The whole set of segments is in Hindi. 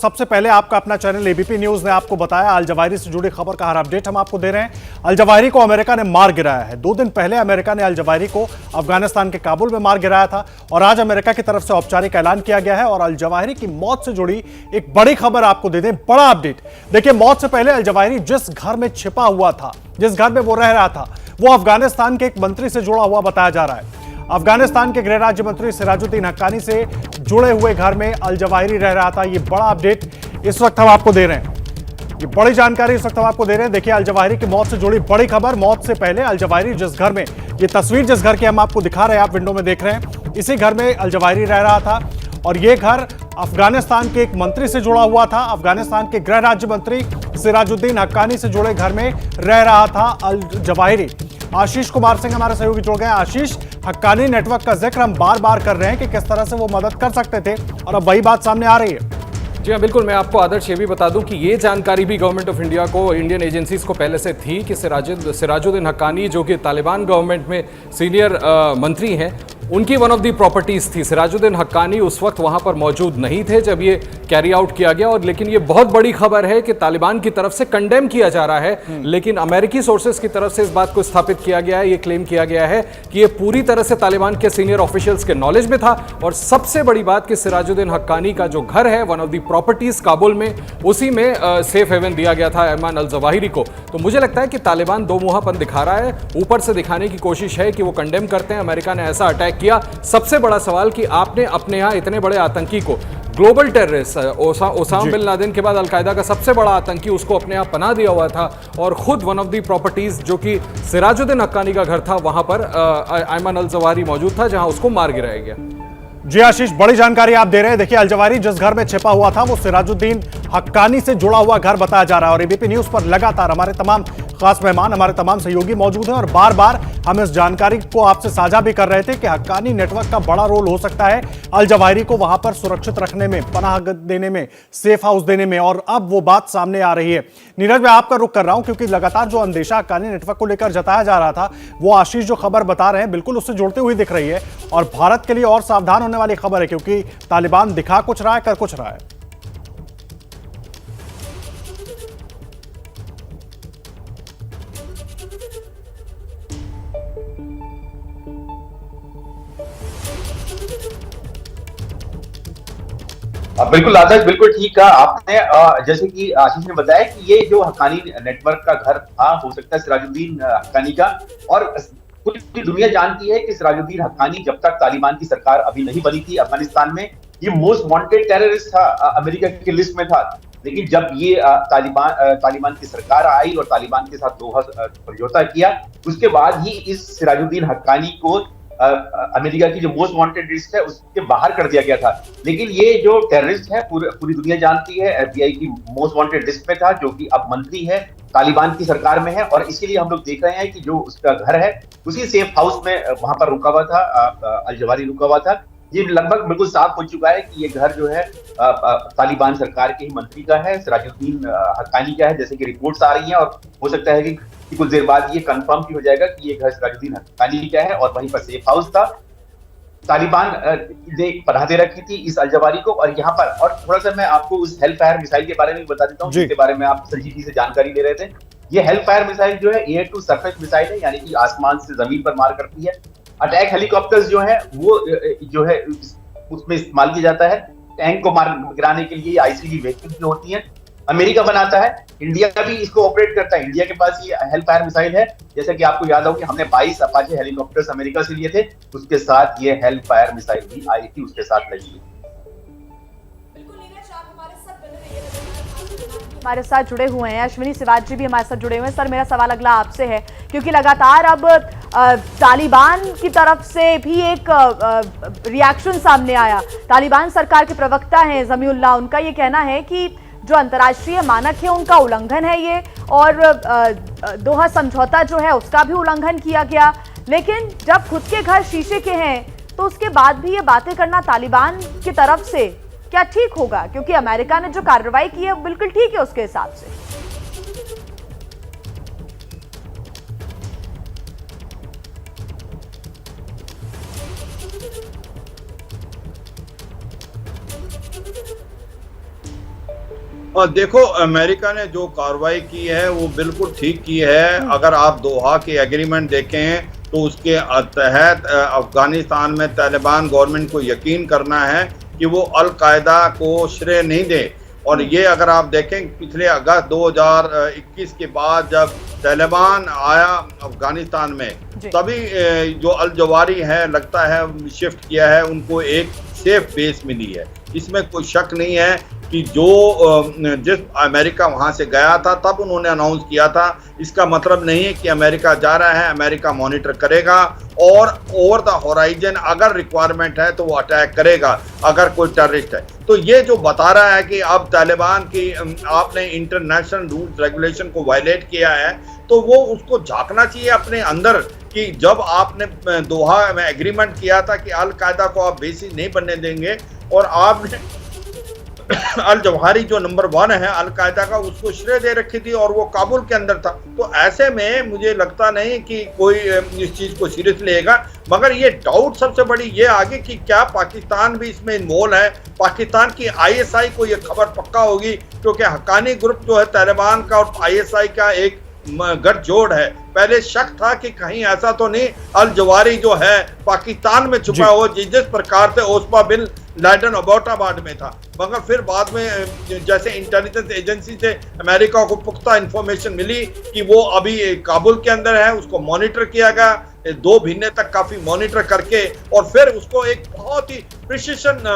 सबसे पहले आपका अपना चैनल एबीपी न्यूज ने आपको बताया अल जवाहिरी से जुड़ी खबर का हर अपडेट हम आपको दे रहे हैं। अल जवाहिरी को अमेरिका ने मार गिराया है। 2 दिन पहले अमेरिका ने अल जवाहिरी को अफगानिस्तान के काबुल में मार गिराया था और आज अमेरिका की तरफ से औपचारिक ऐलान किया गया है और अल जवाहिरी की मौत से जुड़ी एक बड़ी खबर आपको दे दें, बड़ा अपडेट। देखिए, मौत से पहले अल जवाहिरी जिस घर में छिपा हुआ था, जिस घर में वो रह रहा था, वो अफगानिस्तान के एक मंत्री से जुड़ा हुआ बताया जा रहा है। अफगानिस्तान के गृह राज्य मंत्री सिराजुद्दीन हक्कानी से जुड़े हुए घर में अल जवाहिरी रह रहा था। ये बड़ा अपडेट इस वक्त हम आपको दे रहे हैं, ये बड़ी जानकारी इस वक्त हम आपको दे रहे हैं। देखिए, अल जवाहिरी की मौत से जुड़ी बड़ी खबर। मौत से पहले अल जवाहिरी जिस घर में, ये तस्वीर जिस घर की हम आपको दिखा रहे हैं, आप विंडो में देख रहे हैं, इसी घर में अल जवाहिरी रह रहा था और ये घर अफगानिस्तान के एक मंत्री से जुड़ा हुआ था। अफगानिस्तान के गृह राज्य मंत्री सिराजुद्दीन हक्कानी से जुड़े घर में रह रहा था अल जवाहिरी। आशीष कुमार सिंह हमारे सहयोगी जुड़ गए। आशीष, हक्कानी नेटवर्क का जिक्र हम बार बार कर रहे हैं कि किस तरह से वो मदद कर सकते थे और अब वही बात सामने आ रही है। जी हाँ, बिल्कुल। मैं आपको आदर्श ये भी बता दूं कि ये जानकारी भी गवर्नमेंट ऑफ इंडिया को, इंडियन एजेंसीज को पहले से थी कि सिराजुद्दीन हक्कानी, जो कि तालिबान गवर्नमेंट में सीनियर मंत्री हैं, उनकी वन ऑफ दी प्रॉपर्टीज थी। सिराजुद्दीन हक्कानी उस वक्त वहां पर मौजूद नहीं थे जब ये कैरी आउट किया गया। और लेकिन ये बहुत बड़ी खबर है कि तालिबान की तरफ से कंडेम किया जा रहा है, लेकिन अमेरिकी सोर्सेज की तरफ से इस बात को स्थापित किया गया है, ये क्लेम किया गया है कि ये पूरी तरह से तालिबान के सीनियर ऑफिशियल्स के नॉलेज में था। और सबसे बड़ी बात कि सिराजुद्दीन हक्कानी का जो घर है, one of the properties Kabul में, उसी में सेफ हेवन दिया गया था अयमान अल जवाहिरी को। तो मुझे लगता है कि तालिबान दो मुहापन दिखा रहा है, ऊपर से दिखाने की कोशिश है कि वो कंडेम करते हैं अमेरिका ने ऐसा अटैक किया। सबसे बड़ा सवाल कि आपने अपने यहां इतने बड़े आतंकी को, global terrorist Osama bin Laden के बाद अलकायदा का सबसे बड़ा आतंकी, उसको अपने यहां पनाह दिया हुआ था और खुद वन ऑफ दी प्रॉपर्टीज जो कि सिराजुद्दीन हक्कानी का घर था, वहां पर अयमान अल जवाहिरी मौजूद था, जहां उसको मार गिराया गया। जी आशीष, बड़ी जानकारी आप दे रहे हैं। देखिए, अल जवाहिरी जिस घर में छिपा हुआ था वो सिराजुद्दीन हक्कानी से जुड़ा हुआ घर बताया जा रहा है और एबीपी न्यूज पर लगातार हमारे तमाम खास मेहमान, हमारे तमाम सहयोगी मौजूद हैं और बार बार हम इस जानकारी को आपसे साझा भी कर रहे थे कि हक्कानी नेटवर्क का बड़ा रोल हो सकता है अल जवाहिरी को वहां पर सुरक्षित रखने में, पनाह देने में, सेफ हाउस देने में, और अब वो बात सामने आ रही है। नीरज, मैं आपका रुख कर रहा हूं क्योंकि लगातार जो अंदेशा हक्कानी नेटवर्क को लेकर जताया जा रहा था, वो आशीष जो खबर बता रहे हैं बिल्कुल उससे जुड़ते हुए दिख रही है और भारत के लिए और सावधान होने वाली खबर है क्योंकि तालिबान दिखा कुछ रहा है, कर कुछ रहा है। बिल्कुल आदर्श, बिल्कुल ठीक कहा आपने। जैसे कि आशीष ने बताया कि ये जो हक्कानी नेटवर्क का घर था, हो सकता है सिराजुद्दीन हक्कानी का, और पूरी दुनिया जानती है कि सिराजुद्दीन हक्कानी जब तक तालिबान की सरकार अभी नहीं बनी थी अफगानिस्तान में, ये मोस्ट वांटेड टेररिस्ट था, अमेरिका की लिस्ट में था। लेकिन जब ये तालिबान की सरकार आई और तालिबान के साथ दोहा समझौता किया, उसके बाद ही इस सिराजुद्दीन हक्कानी को अमेरिका की जो मोस्ट वांटेड लिस्ट है उसके बाहर कर दिया गया था। लेकिन ये जो टेररिस्ट है पूरी दुनिया जानती है, एफबीआई की मोस्ट वांटेड लिस्ट में था, जो कि अब मंत्री है, तालिबान की सरकार में है। और इसके लिए हम लोग देख रहे हैं कि जो उसका घर है उसी सेफ हाउस में वहां पर रुका हुआ था, अल जवाहिरी रुका हुआ था। ये लगभग बिल्कुल साफ हो चुका है कि ये घर जो है तालिबान सरकार के ही मंत्री का है, सिराजुद्दीन हक्कानी का है, जैसे कि रिपोर्ट्स आ रही हैं। और हो सकता है कि कुछ देर बाद ये कंफर्म भी हो जाएगा कि ये घर सिराजुद्दीन हक्कानी का है और वहीं पर सेफ हाउस था। तालिबान ने पनाह दे रखी थी इस अल जवाहिरी को। और यहाँ पर और थोड़ा सा मैं आपको उस हेल फायर मिसाइल के बारे में बता देता हूँ, जिसके बारे में आप संजीव जी से जानकारी ले रहे थे। ये हेल फायर मिसाइल जो है एयर टू सरफेस मिसाइल है, यानी कि आसमान से जमीन पर मार करती है। अटैक हेलीकॉप्टर्स जो है वो जो है उसमें इस्तेमाल किया जाता है। टैंक को मार गिराने के लिए आईसीडी व्हीकल जो होती है, अमेरिका बनाता है, इंडिया भी इसको ऑपरेट करता है। इंडिया के पास ये हेल फायर मिसाइल है। जैसा कि आपको याद हो कि हमने 22 अपाचे हेलीकॉप्टर्स अमेरिका से लिए थे, उसके साथ ये हेल फायर मिसाइल भी आई थी, उसके साथ लगी हुई। हमारे साथ जुड़े हुए हैं अश्विनी शिवाजी भी हमारे साथ जुड़े हुए हैं। सर, मेरा सवाल अगला आपसे है क्योंकि लगातार अब तालिबान की तरफ से भी एक रिएक्शन सामने आया। तालिबान सरकार के प्रवक्ता हैं ज़मीउल्लाह, उनका ये कहना है कि जो अंतर्राष्ट्रीय मानक है उनका उल्लंघन है ये, और दोहा समझौता जो है उसका भी उल्लंघन किया गया। लेकिन जब खुद के घर शीशे के हैं तो उसके बाद भी ये बातें करना तालिबान की तरफ से क्या ठीक होगा? क्योंकि अमेरिका ने जो कार्रवाई की है वो बिल्कुल ठीक है उसके हिसाब से। और देखो, अमेरिका ने जो कार्रवाई की है वो बिल्कुल ठीक की है। अगर आप दोहा के एग्रीमेंट देखें तो उसके तहत अफगानिस्तान में तालिबान गवर्नमेंट को यकीन करना है कि वो अल कायदा को श्रेय नहीं दे। और ये अगर आप देखें पिछले अगस्त 2021 के बाद जब तालिबान आया अफगानिस्तान में, तभी जो अल जवारी है लगता है शिफ्ट किया है, उनको एक सेफ बेस मिली है। इसमें कोई शक नहीं है कि जिस अमेरिका वहां से गया था तब उन्होंने अनाउंस किया था। इसका मतलब नहीं है कि अमेरिका जा रहा है, अमेरिका मॉनिटर करेगा और ओवर द होराइजन अगर रिक्वायरमेंट है तो वो अटैक करेगा अगर कोई टेररिस्ट है। तो ये जो बता रहा है कि अब तालिबान की आपने इंटरनेशनल रूल्स रेगुलेशन को वायलेट किया है, तो वो उसको झांकना चाहिए अपने अंदर कि जब आपने दोहा में एग्रीमेंट किया था कि अल कायदा को आप बेसिस नहीं बनने देंगे और आपने अल जवाहिरी जो नंबर 1 है अल कायदा का, उसको श्रेय दे रखी थी और वो काबुल के अंदर था। तो ऐसे में मुझे लगता नहीं कि कोई इस चीज को सीरियस लेगा। मगर ये डाउट सबसे बड़ी ये आगे कि क्या पाकिस्तान भी इसमें इन्वॉल्व है। पाकिस्तान की ISI को ये खबर पक्का होगी, क्योंकि हक्कानी ग्रुप जो है तालिबान का और ISI का एक गठजोड़ है। पहले शक था कि कहीं ऐसा तो नहीं अल जवारी जो है पाकिस्तान में छुपा हो, जिस प्रकार से ओस्मा बिन लादेन अबोटाबाद में था। मगर फिर बाद में जैसे इंटेलिजेंस एजेंसी से अमेरिका को पुख्ता इंफॉर्मेशन मिली कि वो अभी काबुल के अंदर है, उसको मॉनिटर किया गया 2 महीने तक काफी मॉनिटर करके, और फिर उसको एक बहुत ही प्रिसिशन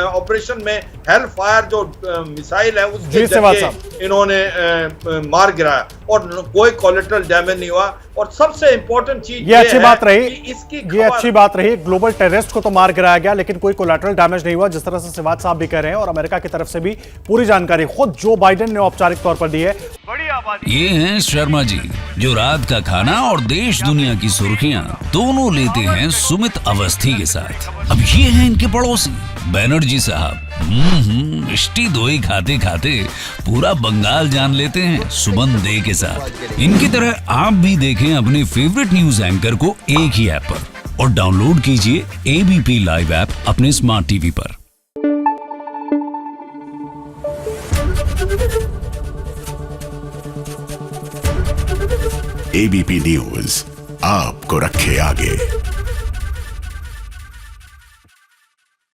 ऑपरेशन में हेल फायर जो मिसाइल है उसके जरिए इन्होंने मार गिराया और कोई कोलेटरल डैमेज नहीं हुआ। और सबसे इंपॉर्टेंट चीज ये अच्छी बात रही, इसकी ये अच्छी बात रही, ग्लोबल टेररिस्ट को तो मार गिराया गया लेकिन कोई कोलेटरल डैमेज नहीं हुआ, जिस तरह से सिवाज साहब भी कह रहे हैं। और अमेरिका की तरफ से भी पूरी जानकारी खुद जो बाइडेन ने औपचारिक तौर पर दी है। ये हैं शर्मा जी, जो रात का खाना और देश दुनिया की सुर्खियां दोनों लेते हैं सुमित अवस्थी के साथ। अब ये हैं इनके पड़ोसी बनर्जी साहब। मिष्टी दोई खाते खाते पूरा बंगाल जान लेते हैं सुमन दे के साथ। इनकी तरह आप भी देखें अपने फेवरेट न्यूज एंकर को एक ही ऐप पर और डाउनलोड कीजिए ABP लाइव ऐप अपने स्मार्ट टीवी पर। ABP न्यूज आपको रखे आगे।